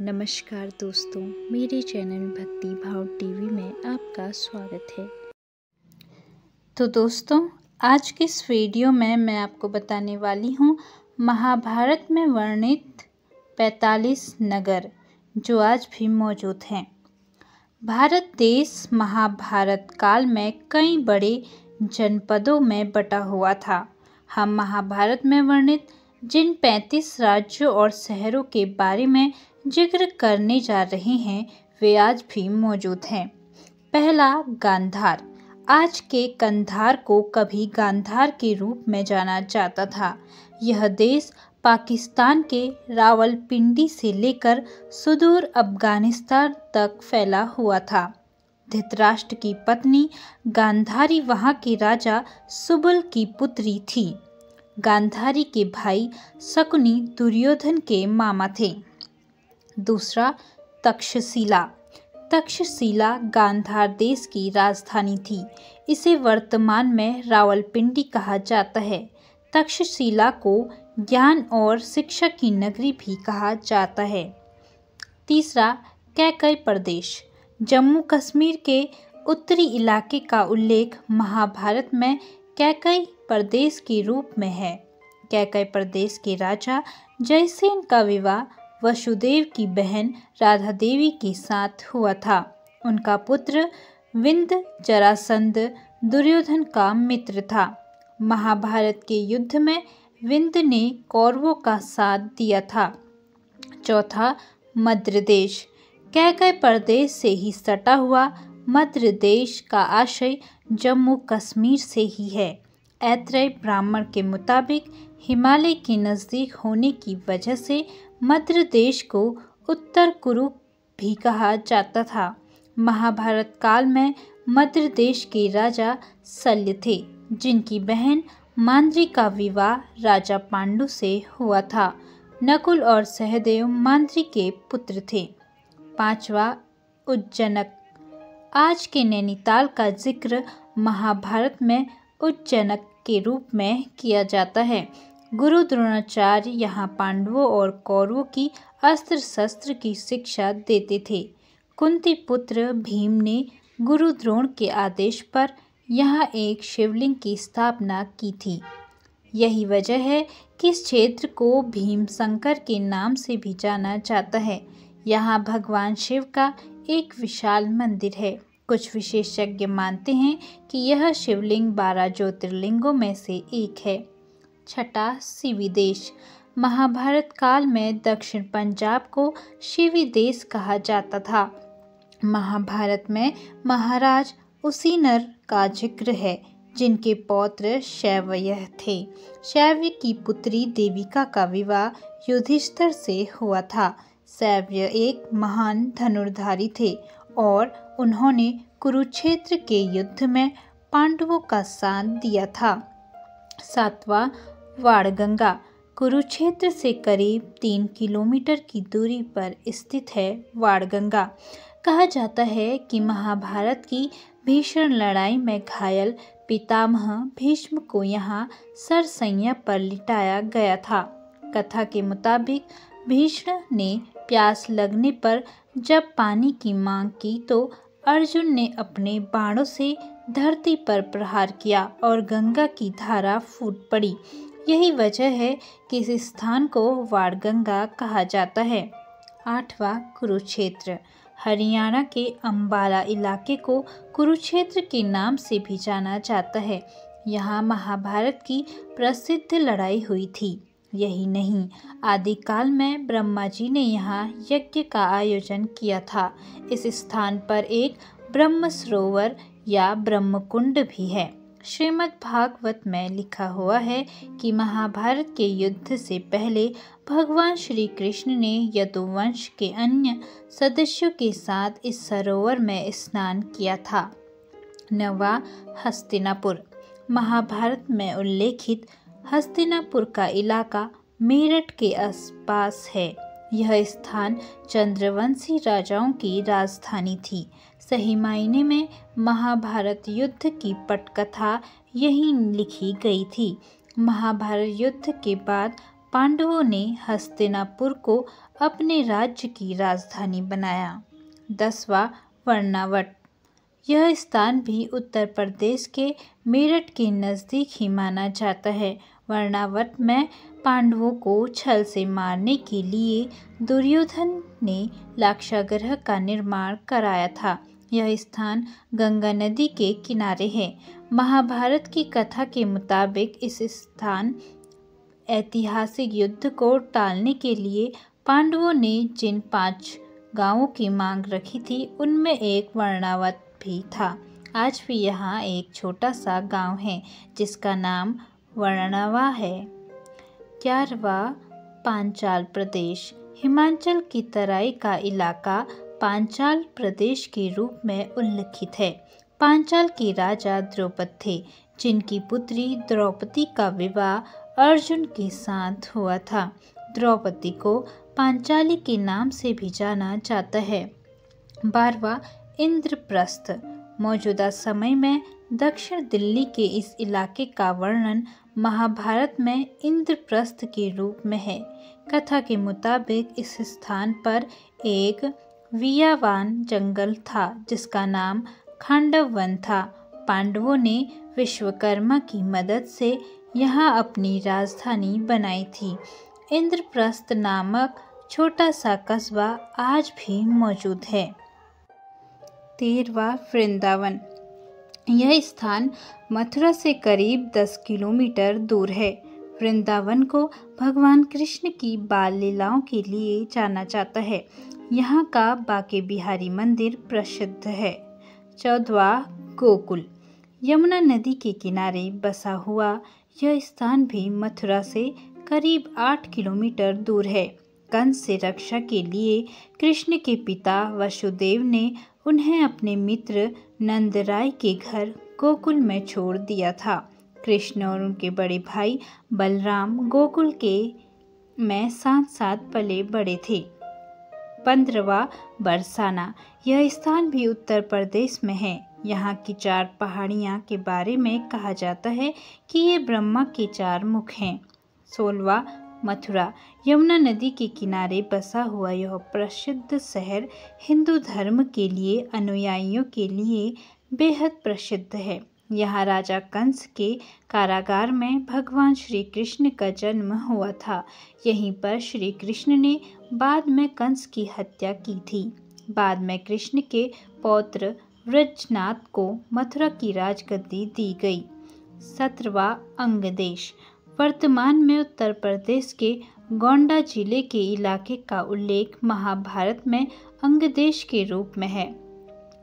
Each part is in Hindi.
नमस्कार दोस्तों, मेरे चैनल भक्ति भाव टीवी में आपका स्वागत है। तो दोस्तों, आज के इस वीडियो में मैं आपको बताने वाली हूँ महाभारत में वर्णित 45 नगर जो आज भी मौजूद हैं। भारत देश महाभारत काल में कई बड़े जनपदों में बटा हुआ था। हम महाभारत में वर्णित जिन 35 राज्यों और शहरों के बारे में जिक्र करने जा रहे हैं वे आज भी मौजूद हैं। पहला, गांधार। आज के कंधार को कभी गांधार के रूप में जाना जाता था। यह देश पाकिस्तान के रावलपिंडी से लेकर सुदूर अफगानिस्तान तक फैला हुआ था। धृतराष्ट्र की पत्नी गांधारी वहां के राजा सुबल की पुत्री थी। गांधारी के भाई शकुनी दुर्योधन के मामा थे। दूसरा, तक्षशिला। तक्षशिला गांधार देश की राजधानी थी। इसे वर्तमान में रावलपिंडी कहा जाता है। तक्षशिला को ज्ञान और शिक्षा की नगरी भी कहा जाता है। तीसरा, कैकई प्रदेश। जम्मू कश्मीर के उत्तरी इलाके का उल्लेख महाभारत में कैकई प्रदेश के रूप में है। कैकई प्रदेश के राजा जयसेन का विवाह वसुदेव की बहन राधा देवी के साथ हुआ था। उनका पुत्र विंद जरासंध दुर्योधन का मित्र था। महाभारत के युद्ध में विंद ने कौरवों का साथ दिया था। चौथा, मद्र देश। कैकई प्रदेश से ही सटा हुआ मद्र देश का आशय जम्मू कश्मीर से ही है। ऐत्रेय ब्राह्मण के मुताबिक हिमालय के नज़दीक होने की वजह से मद्र देश को उत्तर कुरु भी कहा जाता था। महाभारत काल में मद्र देश के राजा शल्य थे, जिनकी बहन मांद्री का विवाह राजा पांडु से हुआ था। नकुल और सहदेव मांद्री के पुत्र थे। पांचवा, उज्जनक। आज के नैनीताल का जिक्र महाभारत में उज्जनक के रूप में किया जाता है। गुरु द्रोणाचार्य यहाँ पांडवों और कौरवों की अस्त्र शस्त्र की शिक्षा देते थे। कुंती पुत्र भीम ने गुरु द्रोण के आदेश पर यहाँ एक शिवलिंग की स्थापना की थी। यही वजह है कि इस क्षेत्र को भीम शंकर के नाम से भी जाना जाता है। यहाँ भगवान शिव का एक विशाल मंदिर है। कुछ विशेषज्ञ मानते हैं कि यह शिवलिंग 12 ज्योतिर्लिंगों में से एक है। छठा, शिवी देश। महाभारत काल में दक्षिण पंजाब को शिवी देश कहा जाता था। महाभारत में महाराज उसीनर का जिक्र है, जिनके पौत्र शैव्य थे। शैव्य की पुत्री देविका का विवाह युधिष्ठिर से हुआ था। शैव्य एक महान धनुर्धारी थे और उन्होंने कुरुक्षेत्र के युद्ध में पांडवों का साथ दिया था। सातवां, वाणगंगा। कुरुक्षेत्र से करीब 3 किलोमीटर की दूरी पर स्थित है वाणगंगा। कहा जाता है कि महाभारत की भीषण लड़ाई में घायल पितामह भीष्म को यहाँ सरसैया पर लिटाया गया था। कथा के मुताबिक भीष्म ने प्यास लगने पर जब पानी की मांग की तो अर्जुन ने अपने बाणों से धरती पर प्रहार किया और गंगा की धारा फूट पड़ी। यही वजह है कि इस स्थान को वाणगंगा कहा जाता है। आठवां, कुरुक्षेत्र। हरियाणा के अंबाला इलाके को कुरुक्षेत्र के नाम से भी जाना जाता है। यहाँ महाभारत की प्रसिद्ध लड़ाई हुई थी। यही नहीं, आदिकाल में ब्रह्मा जी ने यहाँ यज्ञ का आयोजन किया था। इस स्थान पर एक ब्रह्म सरोवर या ब्रह्मकुंड भी है। श्रीमद् भागवत में लिखा हुआ है कि महाभारत के युद्ध से पहले भगवान श्री कृष्ण ने यदुवंश के अन्य सदस्यों के साथ इस सरोवर में स्नान किया था। नवा, हस्तिनापुर। महाभारत में उल्लेखित हस्तिनापुर का इलाका मेरठ के आसपास है। यह स्थान चंद्रवंशी राजाओं की राजधानी थी। सही मायने में महाभारत युद्ध की पटकथा यहीं लिखी गई थी। महाभारत युद्ध के बाद पांडवों ने हस्तिनापुर को अपने राज्य की राजधानी बनाया। 10वां वर्णावट। यह स्थान भी उत्तर प्रदेश के मेरठ के नज़दीक ही माना जाता है। वर्णावट में पांडवों को छल से मारने के लिए दुर्योधन ने लाक्षागृह का निर्माण कराया था। यह स्थान गंगा नदी के किनारे है। महाभारत की कथा के मुताबिक इस स्थान ऐतिहासिक युद्ध को टालने के लिए पांडवों ने जिन 5 गांवों की मांग रखी थी उनमें एक वर्णावत भी था। आज भी यहाँ एक छोटा सा गांव है जिसका नाम वर्णावा है। 11वां पांचाल प्रदेश। हिमाचल की तराई का इलाका पांचाल प्रदेश के रूप में उल्लिखित है। पांचाल के राजा द्रुपद थे, जिनकी पुत्री द्रौपदी का विवाह अर्जुन के साथ हुआ था। द्रौपदी को पांचाली के नाम से भी जाना जाता है। 12वां इंद्रप्रस्थ। मौजूदा समय में दक्षिण दिल्ली के इस इलाके का वर्णन महाभारत में इंद्रप्रस्थ के रूप में है। कथा के मुताबिक इस स्थान पर एक वियावान जंगल था जिसका नाम खांडव वन था। पांडवों ने विश्वकर्मा की मदद से यहाँ अपनी राजधानी बनाई थी। इंद्रप्रस्थ नामक छोटा सा कस्बा आज भी मौजूद है। 13वां वृंदावन। यह स्थान मथुरा से करीब 10 किलोमीटर दूर है। वृंदावन को भगवान कृष्ण की बाल लीलाओं के लिए जाना जाता है। यहाँ का बांके बिहारी मंदिर प्रसिद्ध है। 14वां गोकुल। यमुना नदी के किनारे बसा हुआ यह स्थान भी मथुरा से करीब 8 किलोमीटर दूर है। कंस से रक्षा के लिए कृष्ण के पिता वसुदेव ने उन्हें अपने मित्र नंदराय के घर गोकुल में छोड़ दिया था। कृष्ण और उनके बड़े भाई बलराम गोकुल के में साथ साथ पले बड़े थे। 15वां बरसाना। यह स्थान भी उत्तर प्रदेश में है। यहाँ की 4 पहाड़ियाँ के बारे में कहा जाता है कि ये ब्रह्मा के 4 मुख हैं। 16वां मथुरा। यमुना नदी के किनारे बसा हुआ यह प्रसिद्ध शहर हिंदू धर्म के लिए अनुयायियों के लिए बेहद प्रसिद्ध है। यहाँ राजा कंस के कारागार में भगवान श्री कृष्ण का जन्म हुआ था। यहीं पर श्री कृष्ण ने बाद में कंस की हत्या की थी। बाद में कृष्ण के पौत्र वृषनाथ को मथुरा की राजगद्दी दी गई। 17वां अंगदेश। वर्तमान में उत्तर प्रदेश के गोंडा जिले के इलाके का उल्लेख महाभारत में अंगदेश के रूप में है।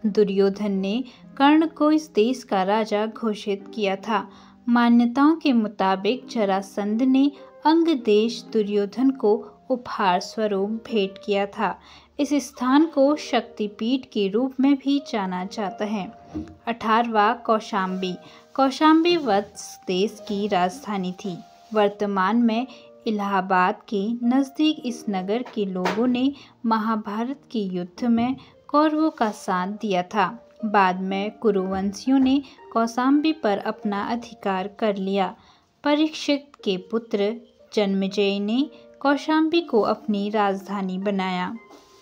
दुर्योधन ने कर्ण को इस देश का राजा घोषित किया था। मान्यताओं के मुताबिक जरासंध ने अंगदेश दुर्योधन को उपहार स्वरूप भेंट किया था। इस स्थान को शक्तिपीठ के रूप में भी जाना जाता है। 18वां कौशाम्बी। कौशाम्बी वत्स देश की राजधानी थी। वर्तमान में इलाहाबाद के नज़दीक इस नगर के लोगों ने महाभारत के युद्ध में कौरवों का साथ दिया था। बाद में कुरुवंशियों ने कौशाम्बी पर अपना अधिकार कर लिया। परीक्षित के पुत्र जन्मेजय ने कौशाम्बी को अपनी राजधानी बनाया।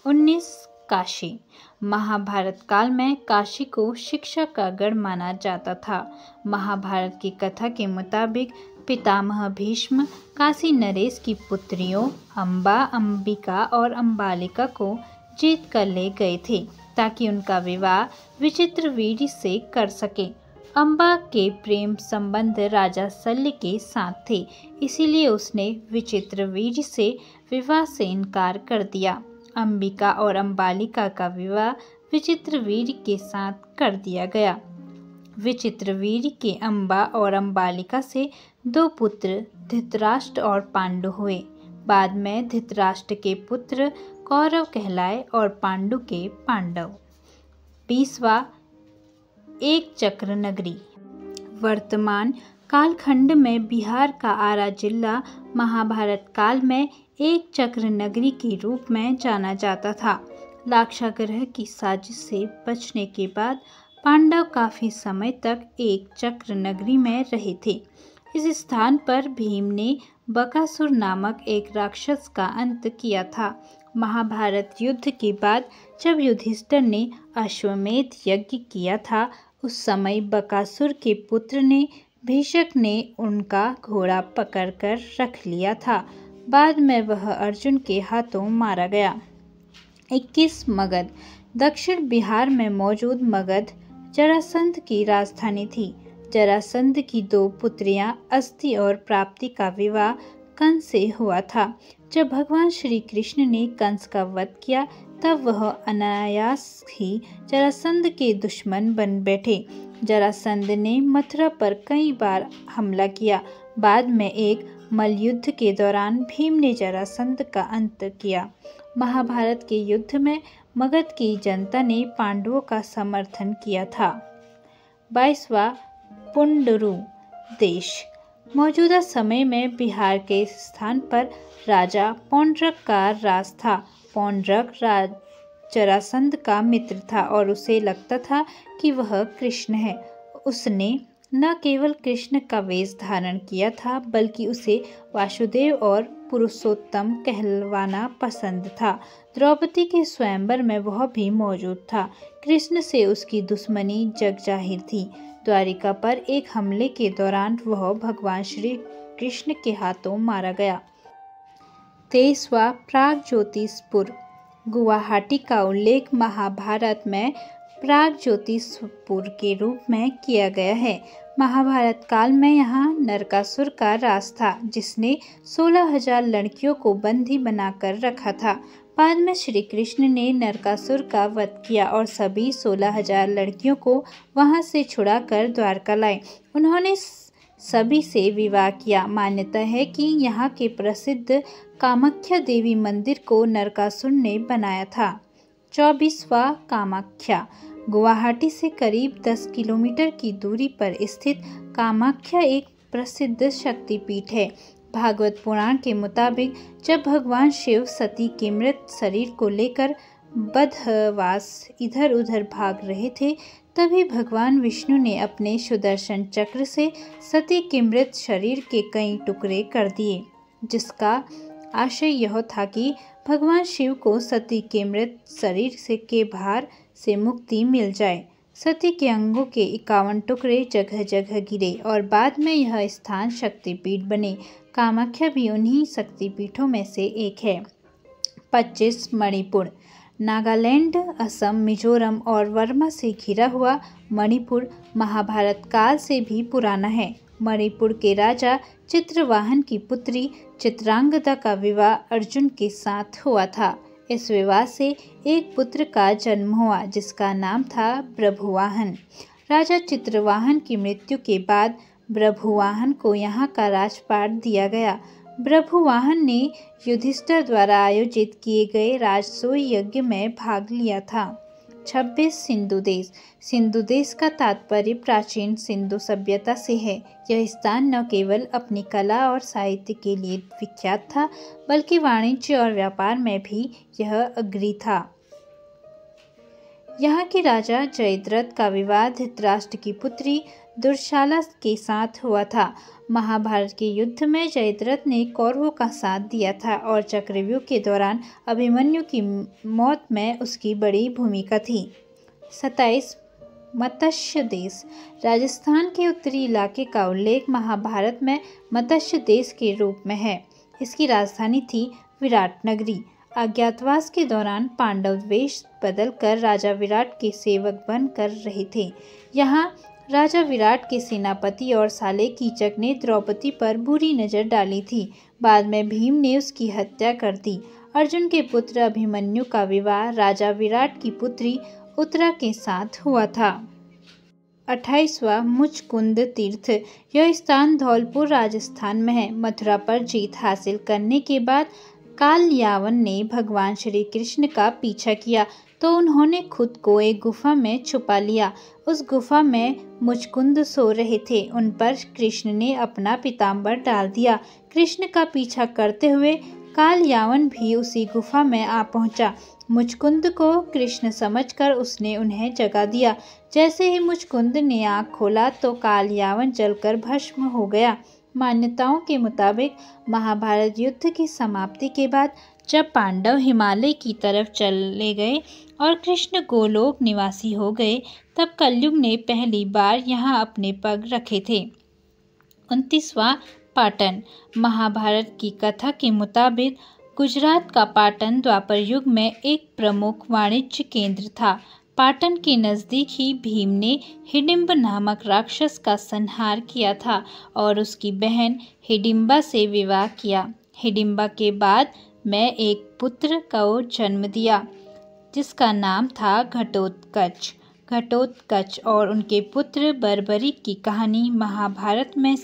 19 काशी। महाभारत काल में काशी को शिक्षा का गढ़ माना जाता था। महाभारत की कथा के मुताबिक पितामह भीष्म काशी नरेश की पुत्रियों अम्बा, अंबिका और अम्बालिका को जीत कर ले गए थे ताकि उनका विवाह विचित्रवीर्य से कर सके। अम्बा के प्रेम संबंध राजा शल्य के साथ थे, इसीलिए उसने विचित्रवीर्य से विवाह से इनकार कर दिया। अंबिका और अम्बालिका का विवाह विचित्रवीर्य के साथ कर दिया गया। विचित्रवीर्य के अम्बा और अम्बालिका से 2 पुत्र धृतराष्ट्र और पांडु हुए। बाद में धृतराष्ट्र के पुत्र कौरव कहलाए और पांडु के पांडव। 20वां एक चक्र नगरी। वर्तमान कालखंड में बिहार का आरा जिला महाभारत काल में एक चक्र नगरी के रूप में जाना जाता था। लाक्षागृह की साजिश से बचने के बाद पांडव काफी समय तक एक चक्र नगरी में रहे थे। इस स्थान पर भीम ने बकासुर नामक एक राक्षस का अंत किया था। महाभारत युद्ध के बाद जब युधिष्ठिर ने अश्वमेध यज्ञ किया था, उस समय बकासुर के पुत्र ने भीषक ने उनका घोड़ा पकड़कर रख लिया था। बाद में वह अर्जुन के हाथों मारा गया। 21 मगध। दक्षिण बिहार में मौजूद मगध जरासंध की राजधानी थी। जरासंध की 2 पुत्रियां अस्थि और प्राप्ति का विवाह कंस से हुआ था। जब भगवान श्री कृष्ण ने कंस का वध किया तब वह अनायास ही जरासंध के दुश्मन बन बैठे। जरासंध ने मथुरा पर कई बार हमला किया। बाद में एक मल्लयुद्ध के दौरान भीम ने जरासंध का अंत किया। महाभारत के युद्ध में मगध की जनता ने पांडवों का समर्थन किया था। 22वां पुंडरु देश। मौजूदा समय में बिहार के स्थान पर राजा पौंड्रक का राज था। पौंड्रक जरासंध का मित्र था और उसे लगता था कि वह कृष्ण है। उसने न केवल कृष्ण का वेश धारण किया था, बल्कि उसे वासुदेव और पुरुषोत्तम कहलवाना पसंद था। द्रौपदी के स्वयंवर में वह भी मौजूद था। कृष्ण से उसकी दुश्मनी जग जाहिर थी। द्वारिका पर एक हमले के दौरान वह भगवान श्री कृष्ण के हाथों मारा गया। 23वां प्रागज्योतिषपुर। गुवाहाटी का उल्लेख महाभारत में प्रागज्योतिषपुर के रूप में किया गया है। महाभारत काल में यहाँ नरकासुर का राज था, जिसने 16,000 लड़कियों को बंदी बनाकर रखा था। बाद में श्री कृष्ण ने नरकासुर का वध किया और सभी 16,000 लड़कियों को वहां से छुड़ाकर द्वारका लाए। उन्होंने सभी से विवाह किया। मान्यता है कि यहाँ के प्रसिद्ध कामाख्या देवी मंदिर को नरकासुर ने बनाया था। 24वां कामाख्या। गुवाहाटी से करीब 10 किलोमीटर की दूरी पर स्थित कामाख्या एक प्रसिद्ध शक्तिपीठ है। भागवत पुराण के मुताबिक जब भगवान शिव सती के मृत शरीर को लेकर बदहवास इधर उधर भाग रहे थे, तभी भगवान विष्णु ने अपने सुदर्शन चक्र से सती के मृत शरीर के कई टुकड़े कर दिए, जिसका आशय यह था कि भगवान शिव को सती के मृत शरीर से के भार से मुक्ति मिल जाए। सती के अंगों के 51 टुकड़े जगह जगह गिरे और बाद में यह स्थान शक्तिपीठ बने। कामाख्या भी उन्हीं शक्तिपीठों में से एक है। 25 मणिपुर। नागालैंड, असम, मिजोरम और वर्मा से घिरा हुआ मणिपुर महाभारत काल से भी पुराना है। मणिपुर के राजा चित्रवाहन की पुत्री चित्रांगदा का विवाह अर्जुन के साथ हुआ था। इस विवाह से एक पुत्र का जन्म हुआ, जिसका नाम था प्रभुवाहन। राजा चित्रवाहन की मृत्यु के बाद प्रभुवाहन को यहाँ का राजपाट दिया गया। प्रभुवाहन ने युधिष्ठिर द्वारा आयोजित किए गए राजसूय यज्ञ में भाग लिया था। 26 सिंधु देश। सिंधु देश का तात्पर्य प्राचीन सिंधु सभ्यता से है। यह स्थान न केवल अपनी कला और साहित्य के लिए विख्यात था, बल्कि वाणिज्य और व्यापार में भी यह अग्रणी था। यहाँ के राजा जयद्रथ का विवाह धृतराष्ट्र की पुत्री दुर्शाला के साथ हुआ था। महाभारत के युद्ध में जयद्रथ ने कौरवों का साथ दिया था और चक्रव्यूह के दौरान अभिमन्यु की मौत में उसकी बड़ी भूमिका थी। 27 मत्स्य देश। राजस्थान के उत्तरी इलाके का उल्लेख महाभारत में मत्स्य देश के रूप में है। इसकी राजधानी थी विराट नगरी। अज्ञातवास के दौरान पांडव वेश बदलकर राजा विराट के सेवक बनकर रहे थे। यहाँ राजा विराट के सेनापति और साले कीचक ने द्रौपदी पर बुरी नज़र डाली थी। बाद में भीम ने उसकी हत्या कर दी। अर्जुन के पुत्र अभिमन्यु का विवाह राजा विराट की पुत्री उत्तरा के साथ हुआ था। 28वां मुचकुंद तीर्थ। यह स्थान धौलपुर राजस्थान में है। मथुरा पर जीत हासिल करने के बाद कालयावन ने भगवान श्री कृष्ण का पीछा किया तो उन्होंने खुद को एक गुफा में छुपा लिया। उस गुफा में मुचकुंद सो रहे थे। उन पर कृष्ण ने अपना पीताम्बर डाल दिया। कृष्ण का पीछा करते हुए कालयावन भी उसी गुफा में आ पहुंचा। मुचकुंद को कृष्ण समझकर उसने उन्हें जगा दिया। जैसे ही मुचकुंद ने आँख खोला तो कालयावन जलकर भस्म हो गया। मान्यताओं के मुताबिक महाभारत युद्ध की समाप्ति के बाद जब पांडव हिमालय की तरफ चले गए और कृष्ण गोलोक निवासी हो गए, तब कलयुग ने पहली बार यहाँ अपने पग रखे थे। 29वां पाटन। महाभारत की कथा के मुताबिक गुजरात का पाटन द्वापर युग में एक प्रमुख वाणिज्य केंद्र था। पाटन के नज़दीक ही भीम ने हिडिंब नामक राक्षस का संहार किया था और उसकी बहन हिडिंबा से विवाह किया। हिडिंबा के बाद में एक पुत्र को जन्म दिया जिसका नाम था घटोत्कच। घटोत्कच और उनके पुत्र बर्बरी की कहानी महाभारत में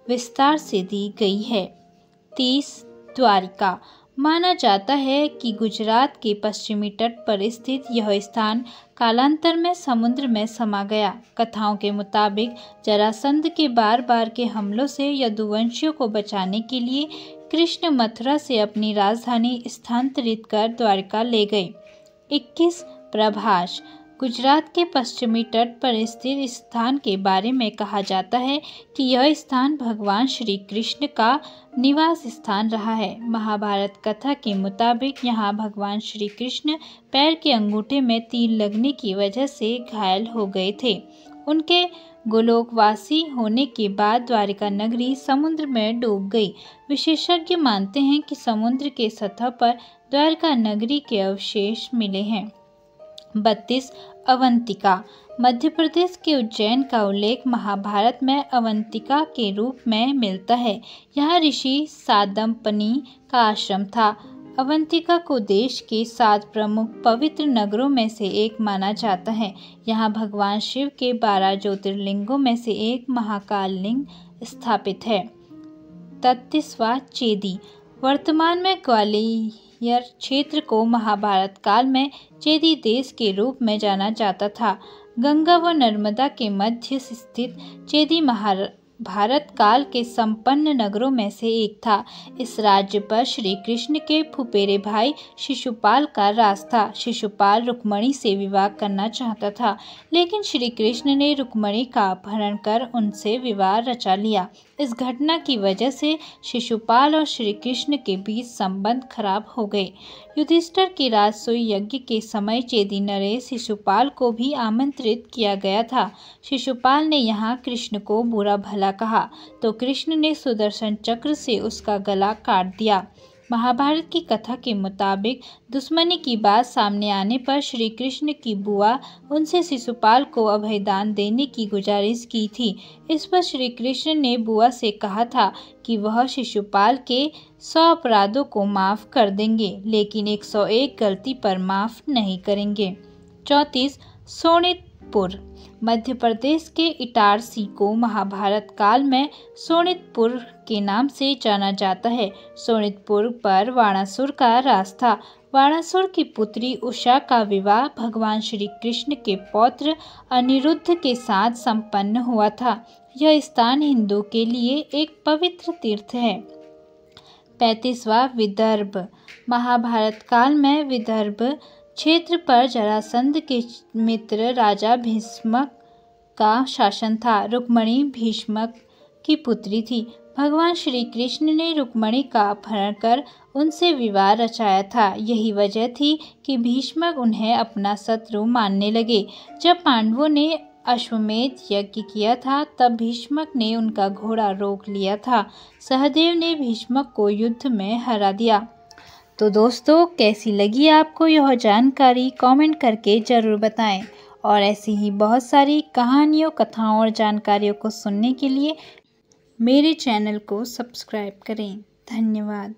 विस्तार से दी गई है। 30 द्वारिका। माना जाता है कि गुजरात के पश्चिमी तट पर स्थित यह स्थान कालांतर में समुद्र में समा गया। कथाओं के मुताबिक जरासंध के बार बार के हमलों से यदुवंशियों को बचाने के लिए कृष्ण मथुरा से अपनी राजधानी स्थानांतरित कर द्वारिका ले गए। 21 प्रभास। गुजरात के पश्चिमी तट पर स्थित इस स्थान के बारे में कहा जाता है कि यह स्थान भगवान श्री कृष्ण का निवास स्थान रहा है। महाभारत कथा के मुताबिक यहाँ भगवान श्री कृष्ण पैर के अंगूठे में तीर लगने की वजह से घायल हो गए थे। उनके गोलोकवासी होने के बाद द्वारिका नगरी समुद्र में डूब गई। विशेषज्ञ मानते हैं कि समुद्र के सतह पर द्वारिका नगरी के अवशेष मिले हैं। 32 अवंतिका। मध्य प्रदेश के उज्जैन का उल्लेख महाभारत में अवंतिका के रूप में मिलता है। यहाँ ऋषि सादंपनी का आश्रम था। अवंतिका को देश के 7 प्रमुख पवित्र नगरों में से एक माना जाता है। यहाँ भगवान शिव के 12 ज्योतिर्लिंगों में से एक महाकाल लिंग स्थापित है। 33वां चेदी। वर्तमान में ग्वालियर क्षेत्र को महाभारत काल में चेदी देश के रूप में जाना जाता था। गंगा व नर्मदा के मध्य स्थित चेदी भारत काल के संपन्न नगरों में से एक था। इस राज्य पर श्री कृष्ण के फुफेरे भाई शिशुपाल का राज था। शिशुपाल रुक्मणी से विवाह करना चाहता था, लेकिन श्री कृष्ण ने रुक्मणी का अपहरण कर उनसे विवाह रचा लिया। इस घटना की वजह से शिशुपाल और श्री कृष्ण के बीच संबंध खराब हो गए। युधिष्ठिर के राजसूय यज्ञ के समय चेदी नरेश शिशुपाल को भी आमंत्रित किया गया था। शिशुपाल ने यहाँ कृष्ण को बुरा भला कहा तो कृष्ण ने सुदर्शन चक्र से उसका गला काट दिया। महाभारत की कथा के मुताबिक दुश्मनी की बात सामने आने पर श्री कृष्ण की बुआ उनसे शिशुपाल को अभयदान देने की गुजारिश की थी। इस पर श्री कृष्ण ने बुआ से कहा था कि वह शिशुपाल के 100 अपराधों को माफ़ कर देंगे, लेकिन 101 गलती पर माफ़ नहीं करेंगे। 34 शोणितपुर। मध्य प्रदेश के इटारसी को महाभारत काल में शोणितपुर के नाम से जाना जाता है। शोणितपुर पर वाणासुर का राज था। वाणासुर की पुत्री उषा का विवाह भगवान श्री कृष्ण के पौत्र अनिरुद्ध के साथ संपन्न हुआ था। यह स्थान हिंदू के लिए एक पवित्र तीर्थ है। 35वां विदर्भ। महाभारत काल में विदर्भ क्षेत्र पर जरासंध के मित्र राजा भीष्मक का शासन था। रुक्मणी भीष्मक की पुत्री थी। भगवान श्री कृष्ण ने रुक्मणी का अपहरण कर उनसे विवाह रचाया था। यही वजह थी कि भीष्मक उन्हें अपना शत्रु मानने लगे। जब पांडवों ने अश्वमेध यज्ञ किया था तब भीष्मक ने उनका घोड़ा रोक लिया था। सहदेव ने भीष्मक को युद्ध में हरा दिया। तो दोस्तों, कैसी लगी आपको यह जानकारी कमेंट करके ज़रूर बताएं और ऐसी ही बहुत सारी कहानियों, कथाओं और जानकारियों को सुनने के लिए मेरे चैनल को सब्सक्राइब करें। धन्यवाद।